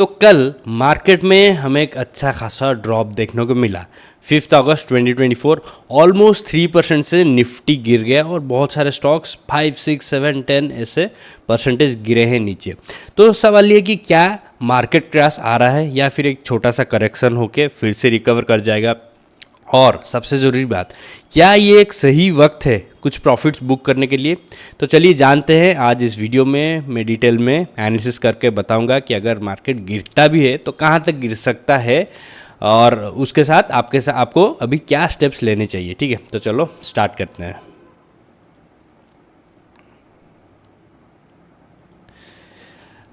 तो कल मार्केट में हमें एक अच्छा खासा ड्रॉप देखने को मिला। 5 अगस्त 2024 ऑलमोस्ट 3% से निफ्टी गिर गया और बहुत सारे स्टॉक्स 5, 6, 7, 10 ऐसे परसेंटेज गिरे हैं नीचे। तो सवाल ये कि क्या मार्केट क्रैश आ रहा है या फिर एक छोटा सा करेक्शन होके फिर से रिकवर कर जाएगा, और सबसे ज़रूरी बात, क्या ये एक सही वक्त है कुछ प्रॉफिट्स बुक करने के लिए। तो चलिए जानते हैं। आज इस वीडियो में मैं डिटेल में एनालिसिस करके बताऊंगा कि अगर मार्केट गिरता भी है तो कहाँ तक गिर सकता है, और उसके साथ आपको अभी क्या स्टेप्स लेने चाहिए। ठीक है, तो चलो स्टार्ट करते हैं।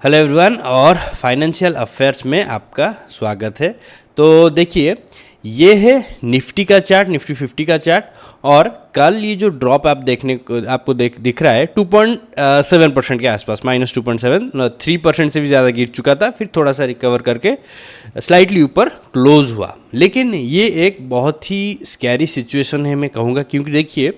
हेलो एवरीवन, और फाइनेंशियल अफेयर्स में आपका स्वागत है। तो देखिए, ये है निफ्टी का चार्ट, निफ्टी 50 का चार्ट, और कल ये जो ड्रॉप आप आपको दिख रहा है 2.7% के आसपास, -2.7, 3% से भी ज़्यादा गिर चुका था, फिर थोड़ा सा रिकवर करके स्लाइटली ऊपर क्लोज हुआ। लेकिन ये एक बहुत ही स्कैरी सिचुएशन है मैं कहूँगा, क्योंकि देखिए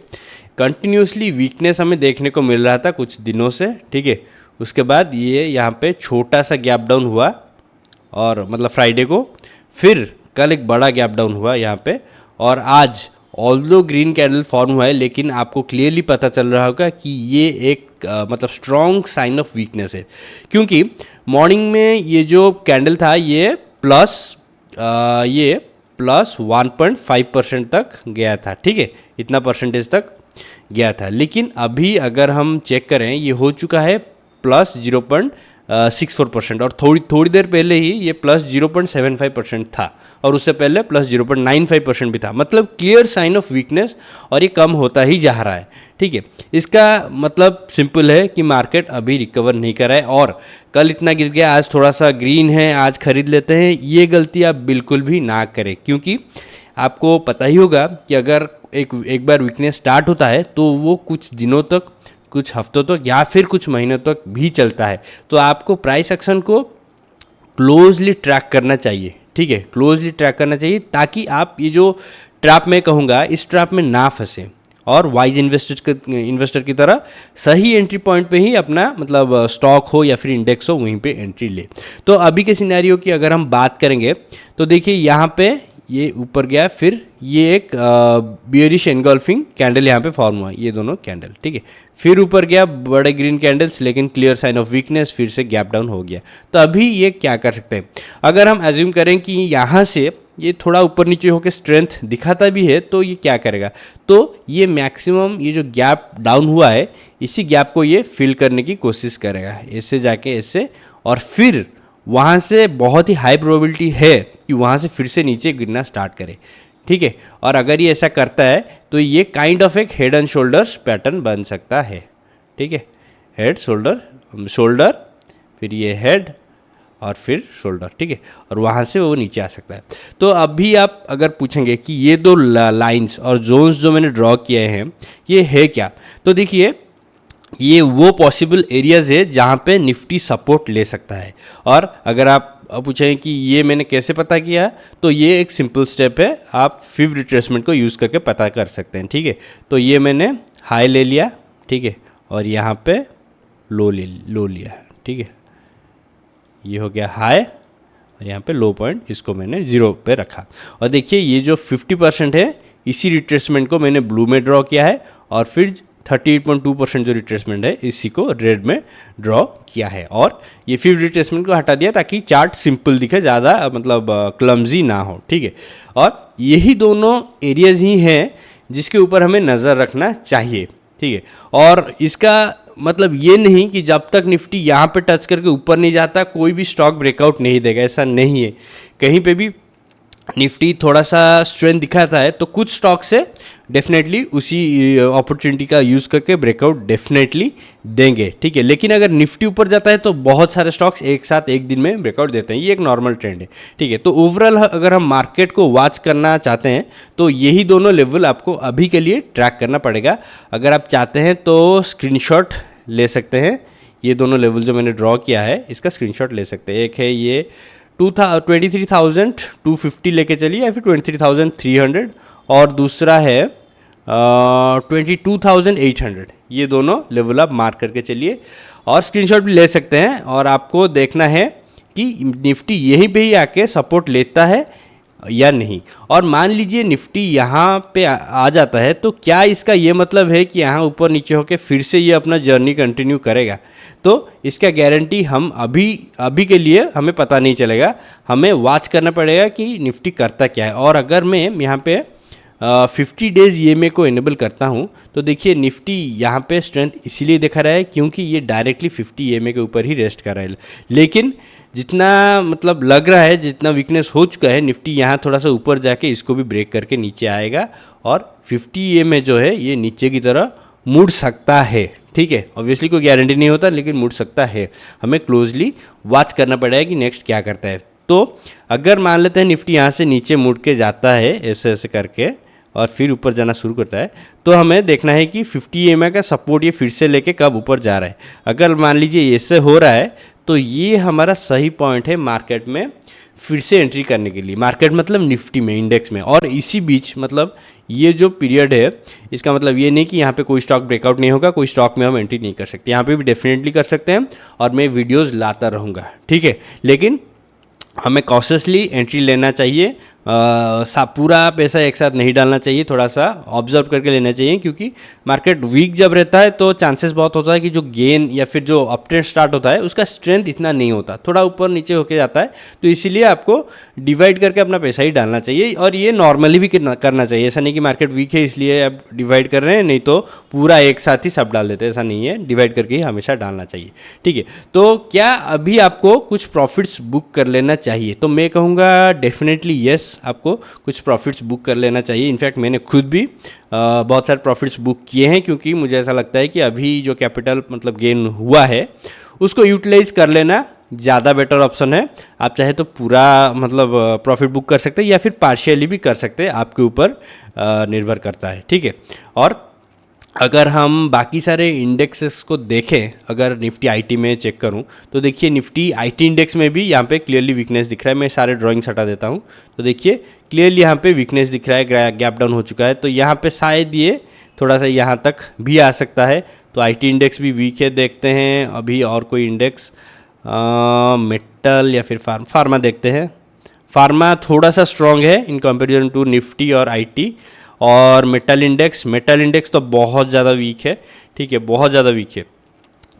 कंटिन्यूसली वीकनेस हमें देखने को मिल रहा था कुछ दिनों से। ठीक है, उसके बाद ये यहाँ पे छोटा सा गैप डाउन हुआ, और मतलब फ्राइडे को, फिर कल एक बड़ा गैप डाउन हुआ यहाँ पे, और आज ऑल्दो ग्रीन कैंडल फॉर्म हुआ है, लेकिन आपको क्लियरली पता चल रहा होगा कि ये एक मतलब स्ट्रॉन्ग साइन ऑफ वीकनेस है, क्योंकि मॉर्निंग में ये जो कैंडल था ये प्लस 1.5% तक गया था। ठीक है, इतना परसेंटेज तक गया था, लेकिन अभी अगर हम चेक करें ये हो चुका है प्लस 0.64%, और थोड़ी देर पहले ही ये प्लस 0.75% था, और उससे पहले प्लस 0.95% भी था। मतलब क्लियर साइन ऑफ वीकनेस, और ये कम होता ही जा रहा है। ठीक है, इसका मतलब सिंपल है कि मार्केट अभी रिकवर नहीं कर रहा है, और कल इतना गिर गया, आज थोड़ा सा ग्रीन है, आज खरीद लेते हैं, ये गलती आप बिल्कुल भी ना करें, क्योंकि आपको पता ही होगा कि अगर एक बार वीकनेस स्टार्ट होता है तो वो कुछ दिनों तक, कुछ हफ्तों तक, या फिर कुछ महीनों तक भी चलता है। तो आपको प्राइस एक्शन को क्लोजली ट्रैक करना चाहिए। ठीक है, क्लोजली ट्रैक करना चाहिए, ताकि आप ये जो ट्रैप में कहूँगा, इस ट्रैप में ना फंसे, और वाइज इन्वेस्टर की तरह सही एंट्री पॉइंट पे ही अपना मतलब स्टॉक हो या फिर इंडेक्स हो, वहीं पे एंट्री ले। तो अभी के सिनेरियो की अगर हम बात करेंगे तो देखिए यहाँ पे ये ऊपर गया, फिर ये एक बियरिश एनगल्फिंग कैंडल यहाँ पे फॉर्म हुआ, ये दोनों कैंडल। ठीक है, फिर ऊपर गया बड़े ग्रीन कैंडल्स, लेकिन क्लियर साइन ऑफ वीकनेस, फिर से गैप डाउन हो गया। तो अभी ये क्या कर सकते हैं, अगर हम एज्यूम करें कि यहाँ से ये थोड़ा ऊपर नीचे होकर स्ट्रेंथ दिखाता भी है, तो ये क्या करेगा, तो ये मैक्सिमम ये जो गैप डाउन हुआ है, इसी गैप को ये फिल करने की कोशिश करेगा, ऐसे जाके ऐसे, और फिर वहाँ से बहुत ही हाई प्रोबेबिलिटी है कि वहाँ से फिर से नीचे गिरना स्टार्ट करे। ठीक है, और अगर ये ऐसा करता है तो ये काइंड ऑफ एक हेड एंड शोल्डर्स पैटर्न बन सकता है। ठीक है, हेड शोल्डर, फिर ये हेड, और फिर शोल्डर। ठीक है, और वहाँ से वो नीचे आ सकता है। तो अभी आप अगर पूछेंगे कि ये दो लाइंस और जोन्स जो मैंने ड्रॉ किए हैं ये है क्या, तो देखिए ये वो पॉसिबल एरियाज़ है जहाँ पे निफ्टी सपोर्ट ले सकता है। और अगर आप पूछें कि ये मैंने कैसे पता किया, तो ये एक सिंपल स्टेप है, आप फिव रिट्रेसमेंट को यूज़ करके पता कर सकते हैं। ठीक है, तो ये मैंने हाई ले लिया, ठीक है, और यहाँ पे लो लिया। ठीक है, ये हो गया हाई, और यहाँ पे लो पॉइंट, इसको मैंने 0 पे रखा। और देखिए ये जो 50% है, इसी रिट्रेसमेंट को मैंने ब्लू में ड्रॉ किया है, और फिर 38.2% जो रिट्रेसमेंट है इसी को रेड में ड्रॉ किया है, और ये फिर रिट्रेसमेंट को हटा दिया ताकि चार्ट सिंपल दिखे, ज़्यादा मतलब क्लमजी ना हो। ठीक है, और यही दोनों एरियाज ही हैं जिसके ऊपर हमें नज़र रखना चाहिए। ठीक है, और इसका मतलब ये नहीं कि जब तक निफ्टी यहाँ पे टच करके ऊपर नहीं जाता कोई भी स्टॉक ब्रेकआउट नहीं देगा, ऐसा नहीं है। कहीं पे भी निफ्टी थोड़ा सा स्ट्रेंथ दिखाता है तो कुछ स्टॉक से डेफिनेटली उसी अपॉर्चुनिटी का यूज़ करके ब्रेकआउट डेफिनेटली देंगे। ठीक है, लेकिन अगर निफ्टी ऊपर जाता है तो बहुत सारे स्टॉक्स एक साथ एक दिन में ब्रेकआउट देते हैं, ये एक नॉर्मल ट्रेंड है। ठीक है, तो ओवरऑल अगर हम मार्केट को वॉच करना चाहते हैं तो यही दोनों लेवल आपको अभी के लिए ट्रैक करना पड़ेगा। अगर आप चाहते हैं तो स्क्रीनशॉट ले सकते हैं, ये दोनों लेवल जो मैंने ड्रॉ किया है इसका स्क्रीनशॉट ले सकते हैं। एक है ये 23,250 लेके चलिए, या फिर 23,300, और दूसरा है 22,800। ये दोनों लेवल आप मार्क करके चलिए और स्क्रीनशॉट भी ले सकते हैं। और आपको देखना है कि निफ्टी यहीं पे ही आके सपोर्ट लेता है या नहीं। और मान लीजिए निफ्टी यहाँ पे आ जाता है, तो क्या इसका ये मतलब है कि यहाँ ऊपर नीचे होके फिर से ये अपना जर्नी कंटिन्यू करेगा? तो इसका गारंटी हम अभी के लिए हमें पता नहीं चलेगा, हमें वॉच करना पड़ेगा कि निफ्टी करता क्या है। और अगर मैं यहाँ पे 50 डेज़ EMA को इनेबल करता हूँ तो देखिए निफ्टी यहाँ पे स्ट्रेंथ इसीलिए दिखा रहा है क्योंकि ये डायरेक्टली 50 EMA के ऊपर ही रेस्ट कर रहा है। लेकिन जितना मतलब लग रहा है, जितना वीकनेस हो चुका है, निफ्टी यहाँ थोड़ा सा ऊपर जाके इसको भी ब्रेक करके नीचे आएगा और 50 EMA जो है ये नीचे की तरह मुड़ सकता है। ठीक है, ऑब्वियसली कोई गारंटी नहीं होता, लेकिन मुड़ सकता है। हमें क्लोजली वॉच करना पड़ेगा कि नेक्स्ट क्या करता है। तो अगर मान लेते हैं निफ्टी यहाँ से नीचे मुड़ के जाता है ऐसे ऐसे करके और फिर ऊपर जाना शुरू करता है, तो हमें देखना है कि 50 EMA का सपोर्ट ये फिर से लेके कब ऊपर जा रहा है। अगर मान लीजिए ऐसे हो रहा है तो ये हमारा सही पॉइंट है मार्केट में फिर से एंट्री करने के लिए। मार्केट मतलब निफ्टी में, इंडेक्स में। और इसी बीच मतलब ये जो पीरियड है, इसका मतलब ये नहीं कि यहाँ पे कोई स्टॉक ब्रेकआउट नहीं होगा, कोई स्टॉक में हम एंट्री नहीं कर सकते। यहाँ पे भी डेफिनेटली कर सकते हैं और मैं वीडियोज़ लाता रहूँगा। ठीक है, लेकिन हमें कॉशियसली एंट्री लेना चाहिए। पूरा पैसा एक साथ नहीं डालना चाहिए, थोड़ा सा ऑब्जर्व करके लेना चाहिए, क्योंकि मार्केट वीक जब रहता है तो चांसेस बहुत होता है कि जो गेन या फिर जो अप ट्रेंड स्टार्ट होता है उसका स्ट्रेंथ इतना नहीं होता, थोड़ा ऊपर नीचे होके जाता है। तो इसीलिए आपको डिवाइड करके अपना पैसा ही डालना चाहिए और ये नॉर्मली भी करना चाहिए। ऐसा नहीं कि मार्केट वीक है इसलिए आप डिवाइड कर रहे हैं, नहीं तो पूरा एक साथ ही सब डाल देते हैं, ऐसा नहीं है। डिवाइड करके ही हमेशा डालना चाहिए। ठीक है, तो क्या अभी आपको कुछ प्रॉफिट्स बुक कर लेना चाहिए? तो मैं कहूँगा डेफिनेटली येस, आपको कुछ प्रॉफिट्स बुक कर लेना चाहिए। इनफैक्ट मैंने खुद भी बहुत सारे प्रॉफिट्स बुक किए हैं, क्योंकि मुझे ऐसा लगता है कि अभी जो कैपिटल मतलब गेन हुआ है उसको यूटिलाइज कर लेना ज़्यादा बेटर ऑप्शन है। आप चाहे तो पूरा मतलब प्रॉफिट बुक कर सकते हैं या फिर पार्शियली भी कर सकते हैं, आपके ऊपर निर्भर करता है। ठीक है, और अगर हम बाकी सारे इंडेक्सेस को देखें, अगर निफ्टी आईटी में चेक करूं तो देखिए निफ्टी आईटी इंडेक्स में भी यहाँ पे क्लियरली वीकनेस दिख रहा है। मैं सारे ड्राइंग्स हटा देता हूं तो देखिए क्लियरली यहाँ पे वीकनेस दिख रहा है, गैप डाउन हो चुका है। तो यहाँ पे शायद ये थोड़ा सा यहाँ तक भी आ सकता है। तो आईटी इंडेक्स भी वीक है। देखते हैं अभी और कोई इंडेक्स, मेटल या फिर फार्मा देखते हैं। फार्मा थोड़ा सा स्ट्रॉन्ग है इन कंपेरिजन टू निफ्टी और आईटी। और मेटल इंडेक्स तो बहुत ज़्यादा वीक है। ठीक है, बहुत ज़्यादा वीक है।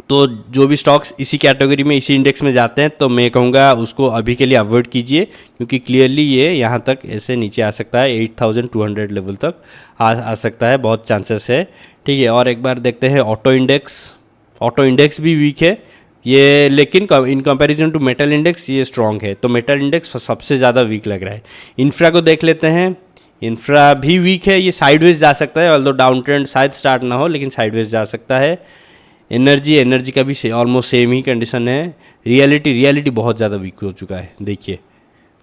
तो जो भी स्टॉक्स इसी कैटेगरी में, इसी इंडेक्स में जाते हैं, तो मैं कहूँगा उसको अभी के लिए अवॉइड कीजिए, क्योंकि क्लियरली ये यहाँ तक ऐसे नीचे आ सकता है, 8200 लेवल तक आ सकता है, बहुत चांसेस है। ठीक है, और एक बार देखते हैं ऑटो इंडेक्स भी वीक है ये, लेकिन in comparison to metal index ये स्ट्रॉन्ग है। तो मेटल इंडेक्स सबसे ज़्यादा वीक लग रहा है। इंफ्रा को देख लेते हैं, इंफ्रा भी वीक है, ये साइडवेज जा सकता है, ऑल्दो डाउन ट्रेंड शायद स्टार्ट ना हो, लेकिन साइडवेज जा सकता है। एनर्जी का भी ऑलमोस्ट सेम ही कंडीशन है। रियलिटी बहुत ज़्यादा वीक हो चुका है, देखिए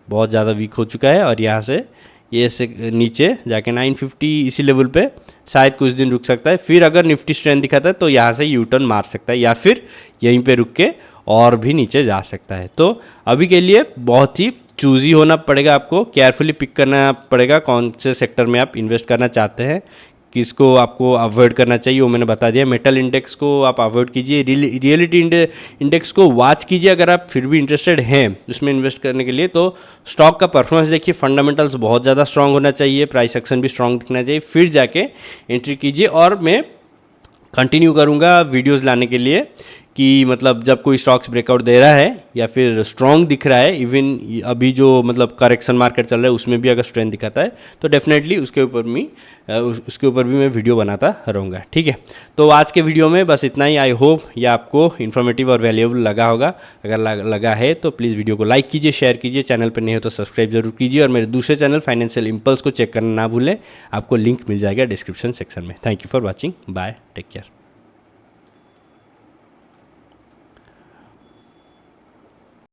बहुत ज़्यादा वीक हो चुका है। और यहाँ से ये से नीचे जाके 950 इसी लेवल पे शायद कुछ दिन रुक सकता है। फिर अगर निफ्टी स्ट्रेंथ दिखाता है तो यहाँ से यू टर्न मार सकता है, या फिर यहीं पे रुक के और भी नीचे जा सकता है। तो अभी के लिए बहुत ही चूज़ी होना पड़ेगा, आपको केयरफुली पिक करना पड़ेगा कौन से सेक्टर में आप इन्वेस्ट करना चाहते हैं, किसको आपको अवॉइड करना चाहिए वो मैंने बता दिया। मेटल इंडेक्स को आप अवॉइड कीजिए, रियलिटी इंडेक्स को वॉच कीजिए अगर आप फिर भी इंटरेस्टेड हैं उसमें इन्वेस्ट करने के लिए। तो स्टॉक का परफॉर्मेंस देखिए, फंडामेंटल्स बहुत ज़्यादा स्ट्रांग होना चाहिए, प्राइस एक्शन भी स्ट्रांग दिखना चाहिए, फिर जाके एंट्री कीजिए। और मैं कंटिन्यू करूँगा वीडियोज़ लाने के लिए कि मतलब जब कोई स्टॉक्स ब्रेकआउट दे रहा है या फिर स्ट्रॉन्ग दिख रहा है, इवन अभी जो मतलब करेक्शन मार्केट चल रहा है उसमें भी अगर स्ट्रेंथ दिखाता है तो डेफिनेटली उसके ऊपर भी मैं वीडियो बनाता रहूँगा। ठीक है, तो आज के वीडियो में बस इतना ही। आई होप ये आपको इन्फॉर्मेटिव और वैल्यूएबल लगा होगा। अगर लगा है तो प्लीज़ वीडियो को लाइक कीजिए, शेयर कीजिए, चैनल पर नहीं हो तो सब्सक्राइब जरूर कीजिए, और मेरे दूसरे चैनल फाइनेंशियल इंपल्स को चेक करना ना भूलें, आपको लिंक मिल जाएगा डिस्क्रिप्शन सेक्शन में। Thank you for watching, bye, take care.